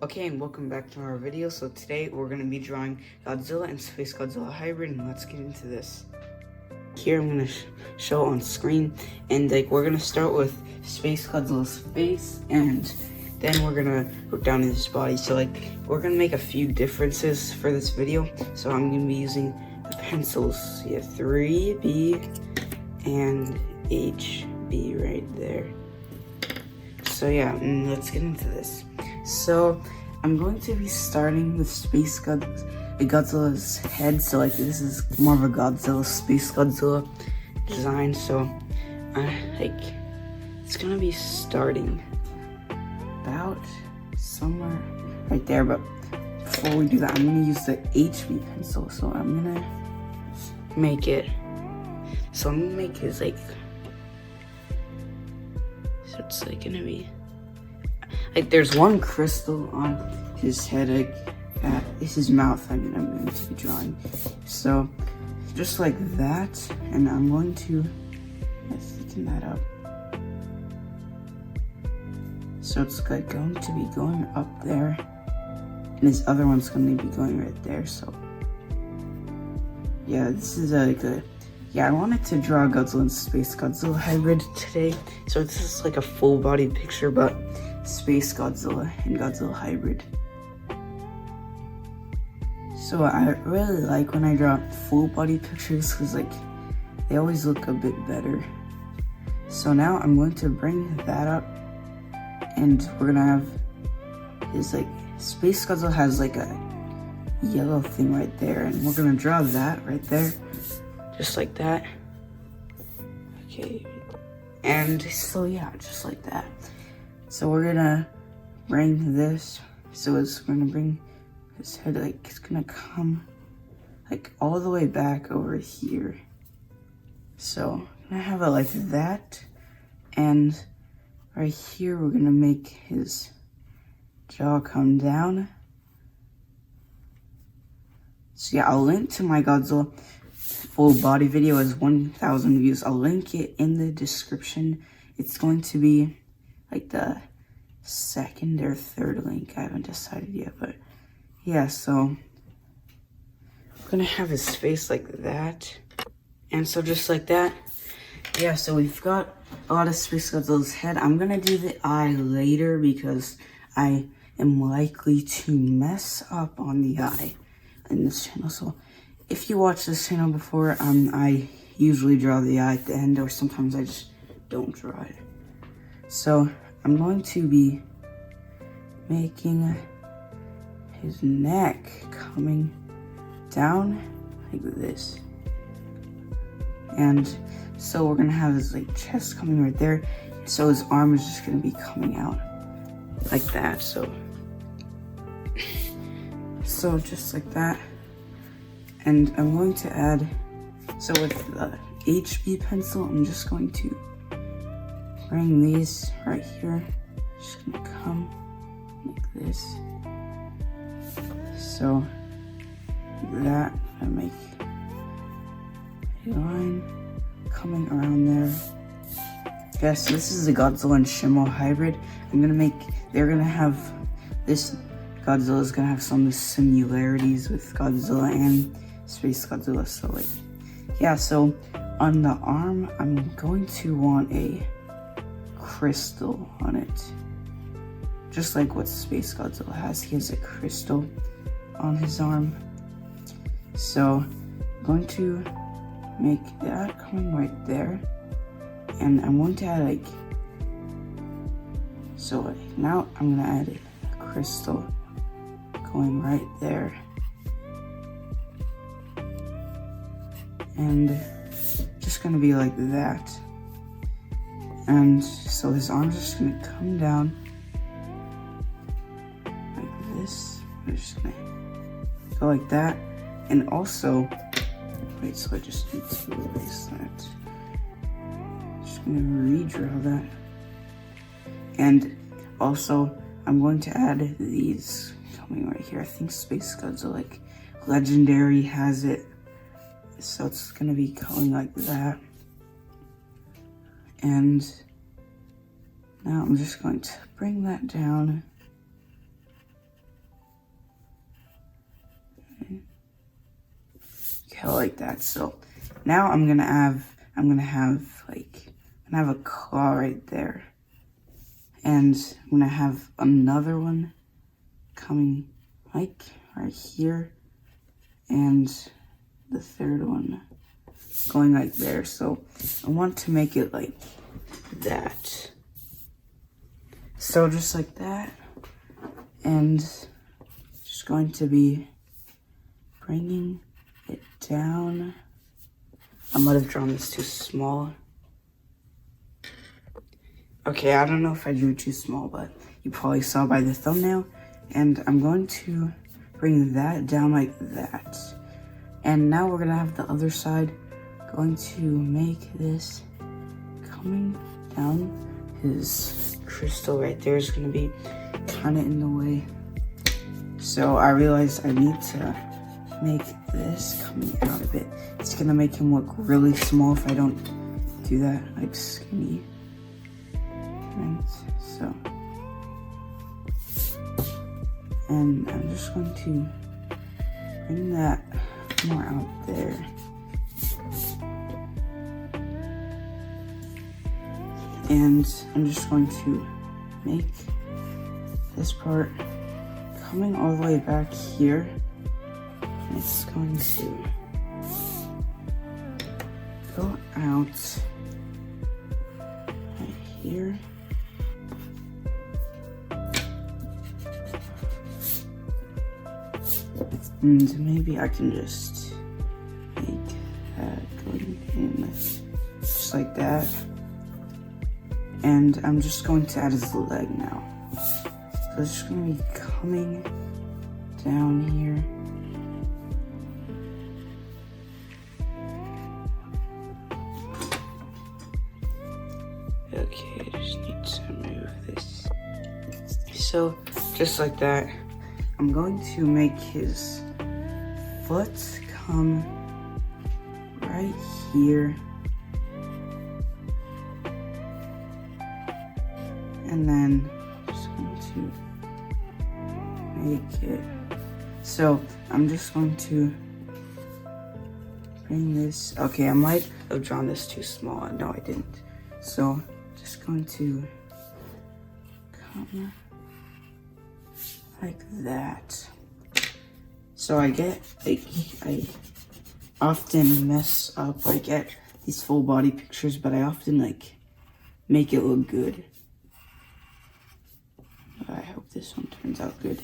Okay, and welcome back to our video. So today we're going to be drawing Godzilla and SpaceGodzilla hybrid, and let's get into this. Here I'm going to show on screen, and we're going to start with SpaceGodzilla's face, and then we're going to go down to his body. So we're going to make a few differences for this video. So I'm going to be using the pencils, 3B and HB right there. So yeah, let's get into this. So I'm going to be starting with SpaceGodzilla's head. So this is more of a Godzilla, SpaceGodzilla design. So it's gonna be starting about somewhere right there. But before we do that, I'm gonna use the HB pencil. So I'm gonna make it. So I'm gonna make his so it's gonna be there's one crystal on his head, it's his mouth I'm going to be drawing. So just like that, and I'm going to thicken that up. So it's going to be going up there, and his other one's going to be going right there. So yeah, this is I wanted to draw Godzilla and SpaceGodzilla hybrid today. So this is a full body picture, but SpaceGodzilla and Godzilla hybrid. So I really like when I draw full body pictures because they always look a bit better. So now I'm going to bring that up, and we're gonna have his SpaceGodzilla has a yellow thing right there, and we're gonna draw that right there, just like that. Okay, and so yeah, just like that. So we're gonna bring this, we're gonna bring his head, it's gonna come all the way back over here. So I'm gonna have it like that, and right here we're gonna make his jaw come down. So yeah, I'll link to my Godzilla full body video as 1,000 views. I'll link it in the description. It's going to be the second or third link. I haven't decided yet, but yeah, so I'm gonna have his face like that, and so just like that. Yeah, so we've got a lot of SpaceGodzilla's head. I'm gonna do the eye later because I am likely to mess up on the eye in this channel. So if you watch this channel before, I usually draw the eye at the end, or sometimes I just don't draw it. So I'm going to be making his neck coming down like this. And so we're gonna have his chest coming right there. So his arm is just gonna be coming out like that. So just like that. And I'm going to add, so with the HB pencil, I'm just going to bring these right here, just gonna come like this. So that, I make a line coming around there. Yeah, so this is the Godzilla and Shimo hybrid. They're gonna have, this Godzilla's gonna have some similarities with Godzilla and SpaceGodzilla. So yeah, so on the arm, I'm going to want a crystal on it, just like what SpaceGodzilla has. He has a crystal on his arm. So I'm going to make that coming right there, and I'm going to add now I'm gonna add a crystal going right there, and just gonna be like that. And so his arm's just gonna come down like this. I'm just gonna go like that. And also, wait, so I just need to erase that. Just gonna redraw that. And also, I'm going to add these coming right here. I think SpaceGodzilla, Legendary has it. So it's gonna be going like that. And now I'm just going to bring that down go like that. So now I'm gonna have a claw right there, and I'm gonna have another one coming like right here, and the third one going like there. So I want to make it like that. So just like that, and just going to be bringing it down. I might have drawn this too small. Okay, I don't know if I drew too small, but you probably saw by the thumbnail. And I'm going to bring that down like that. And now we're gonna have the other side. Going to make this coming down. His crystal right there is gonna be kind of in the way. So I realized I need to make this coming out a bit. It's gonna make him look really small if I don't do that, like skinny. And so, and I'm just going to bring that more out there. And I'm just going to make this part coming all the way back here. And it's going to go out right here. And maybe I can just make that going in just like that. And I'm just going to add his leg now. So it's just going to be coming down here. Okay, I just need to move this. So just like that, I'm going to make his foot come right here. And then just going to make it. So I'm just going to bring this. Okay, I might have drawn this too small. No, I didn't. So just going to come like that. So I often mess up like at these full body pictures, but I often like make it look good. I hope this one turns out good.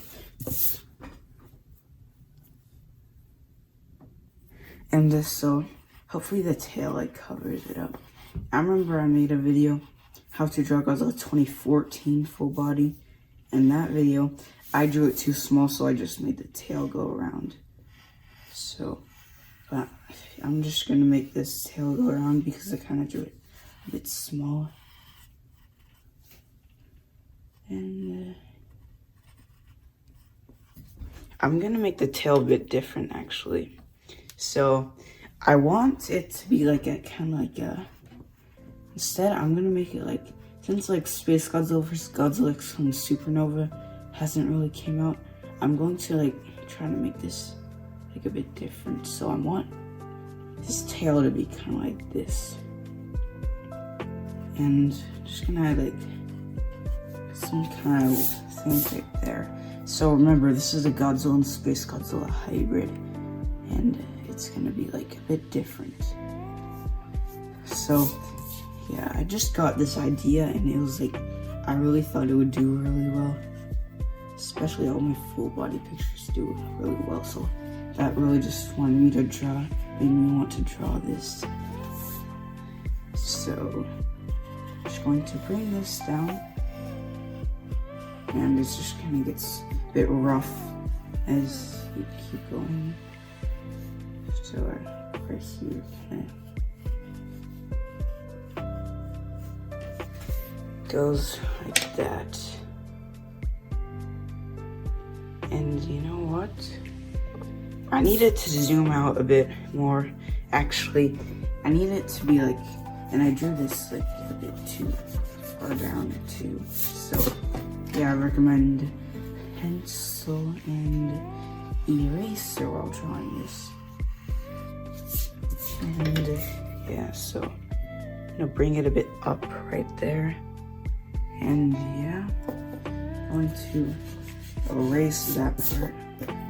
And this, so hopefully the tail like covers it up. I remember I made a video, how to draw Godzilla 2014 full body. In that video, I drew it too small, so I just made the tail go around. So, but I'm just gonna make this tail go around because I kind of drew it a bit small. And I'm gonna make the tail a bit different actually. So I want it to be like a kind of like a, instead I'm gonna make it like, since like SpaceGodzilla vs. Godzilla X Supernova hasn't really came out, I'm going to like try to make this like a bit different. So I want this tail to be kind of like this. And just gonna add like some kind of things right there. So remember, this is a Godzilla and SpaceGodzilla hybrid, and it's gonna be like a bit different. So yeah, I just got this idea and it was like, I really thought it would do really well. Especially all my full body pictures do really well. So that really just wanted me to draw, made me want to draw this. So just going to bring this down. And it's just kind of gets a bit rough as you keep going. So right here, kind of goes like that. And you know what? I need it to zoom out a bit more. Actually, I need it to be like, and I drew this like a bit too far down too. So yeah, I recommend pencil and eraser while drawing this. And yeah, so I'm gonna bring it a bit up right there. And yeah, I'm going to erase that part.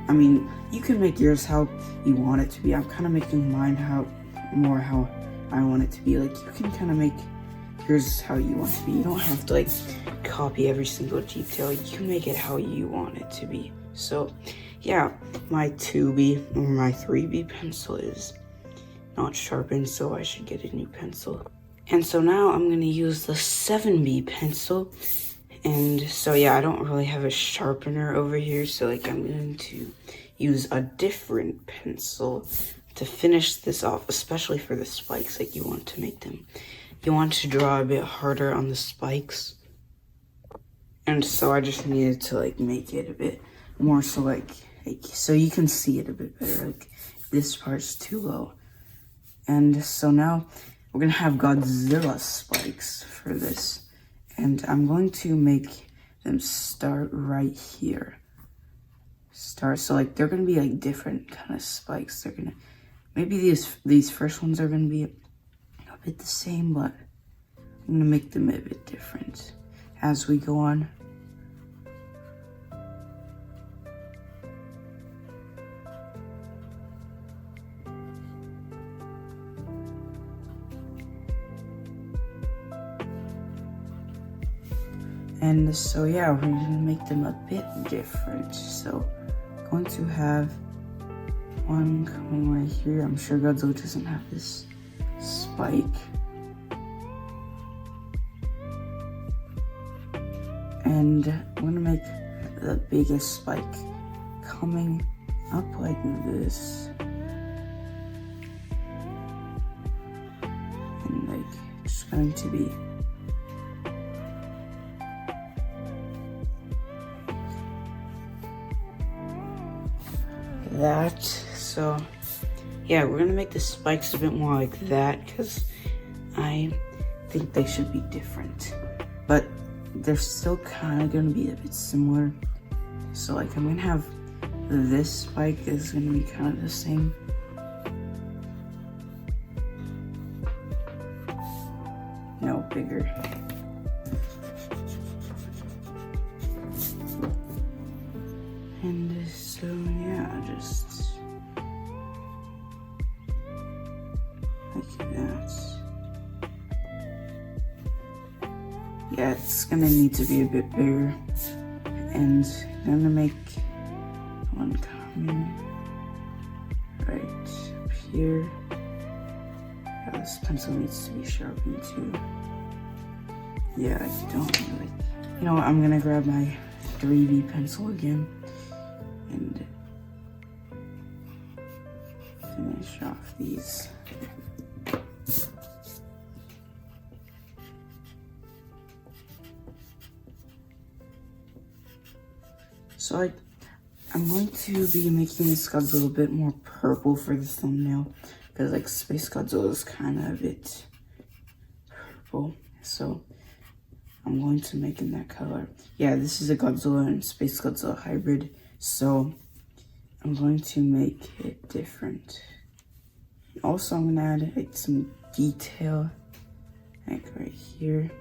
I mean, you can make yours how you want it to be. I'm kind of making mine how I want it to be. Like, you can kind of make yours how you want it to be. You don't have to like copy every single detail. You can make it how you want it to be. So yeah, my 2B or my 3B pencil is not sharpened, so I should get a new pencil. And so now I'm gonna use the 7B pencil. And so yeah, I don't really have a sharpener over here, so like I'm going to use a different pencil to finish this off, especially for the spikes. Like, you want to draw a bit harder on the spikes. And so I just needed to like make it a bit more so like so you can see it a bit better. Like, this part's too low. And so now we're gonna have Godzilla spikes for this. And I'm going to make them start right here. So like they're gonna be like different kind of spikes. They're gonna, maybe these first ones are gonna be a bit the same, but I'm gonna make them a bit different as we go on. And so yeah, we're gonna make them a bit different. So I'm going to have one coming right here. I'm sure Godzilla doesn't have this spike. And I'm gonna make the biggest spike coming up like this. And like, it's going to be that. So yeah, we're gonna make the spikes a bit more like that because I think they should be different, but they're still kind of gonna be a bit similar. So like, I'm gonna have this spike is gonna be kind of the same. No, bigger. And so yeah, just like that. Yeah, it's gonna need to be a bit bigger. And I'm gonna make one coming right up here. Yeah, this pencil needs to be sharpened too. Yeah, I don't really. You know what, I'm gonna grab my 3B pencil again and finish off these. So I'm going to be making this Godzilla a bit more purple for the thumbnail because like Space Godzilla is kind of a bit purple. So I'm going to make in that color. Yeah, this is a Godzilla and SpaceGodzilla hybrid, so I'm going to make it different. Also, I'm gonna add like some detail, like right here.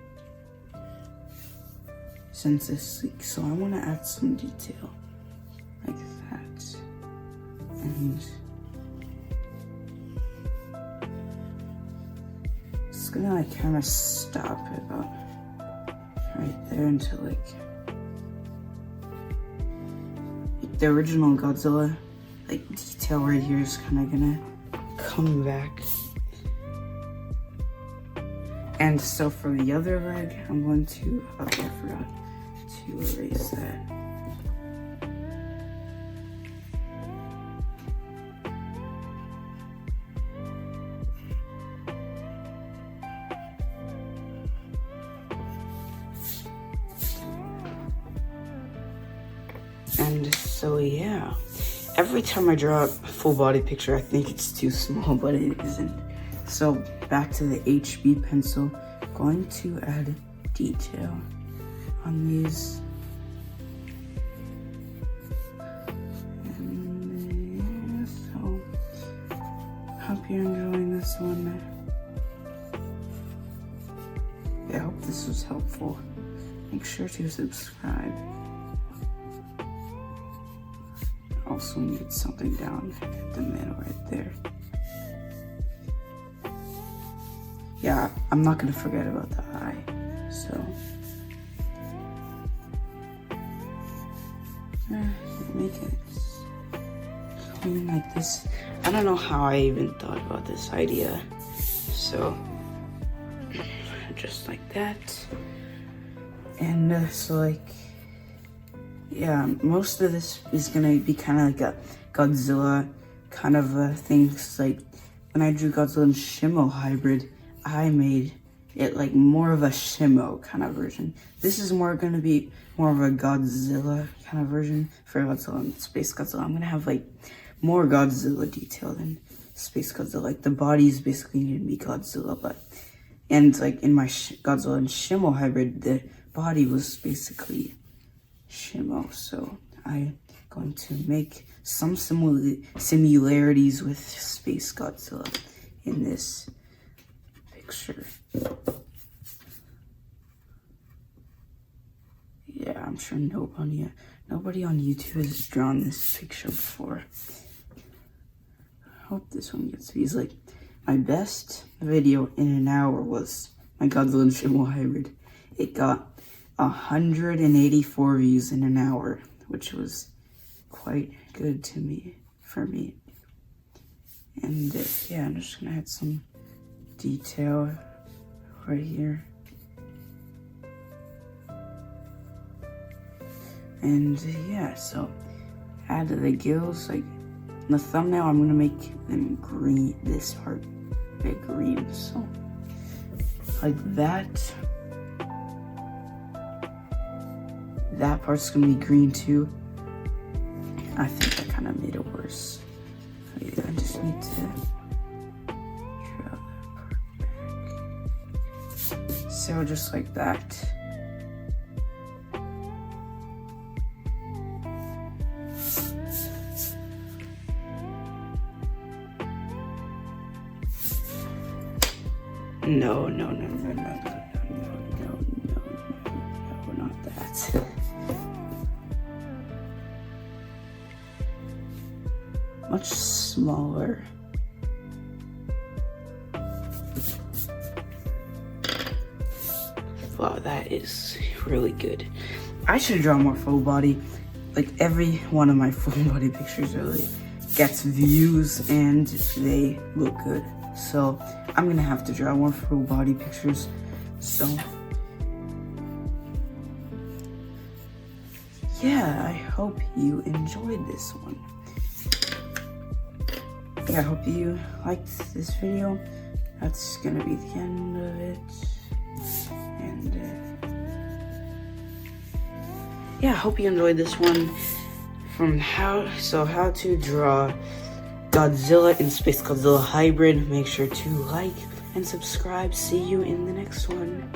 Since this leak, so I want to add some detail like that, and it's gonna like kind of stop it about right there until like the original Godzilla like detail right here is kind of gonna come back. And so for the other leg, I'm going to, okay, I forgot to erase that. And so yeah, every time I draw a full body picture, I think it's too small, but it isn't. So back to the HB pencil, going to add detail on these. And so hope you're enjoying this this one. Yeah, I hope this was helpful. Make sure to subscribe. Also need something down at the middle right there. Yeah, I'm not gonna forget about the eye, so. Make it clean like this. I don't know how I even thought about this idea. So, just like that. And so like, yeah, most of this is gonna be kind of like a Godzilla kind of a thing. Cause like when I drew Godzilla and Shimo hybrid, I made it like more of a Shimo kind of version. This is gonna be more of a Godzilla kind of version for Godzilla and SpaceGodzilla. I'm gonna have like more Godzilla detail than SpaceGodzilla. Like the body is basically gonna be Godzilla, but and like in my Godzilla and Shimo hybrid, the body was basically Shimo. So I'm going to make some similarities with SpaceGodzilla in this picture. Yeah, I'm sure nobody on YouTube has drawn this picture before. I hope this one gets views. Like, my best video in an hour was my Godzilla and Shimo hybrid. It got 184 views in an hour, which was quite good for me. And yeah, I'm just gonna add some detail right here. And yeah, so add the gills. Like in the thumbnail, I'm gonna make them green, this part bit green, so like that. That part's gonna be green too. I think I kind of made it worse. So yeah, I just need to draw that part back. So just like that. No, not that. Much smaller. Wow, that is really good. I should draw more full body. Like every one of my full body pictures really gets views and they look good. So I'm gonna have to draw more full body pictures. So yeah, I hope you enjoyed this one. Yeah, I hope you liked this video. That's gonna be the end of it. And yeah, I hope you enjoyed this one from how to draw Godzilla and SpaceGodzilla hybrid. Make sure to like and subscribe. See you in the next one.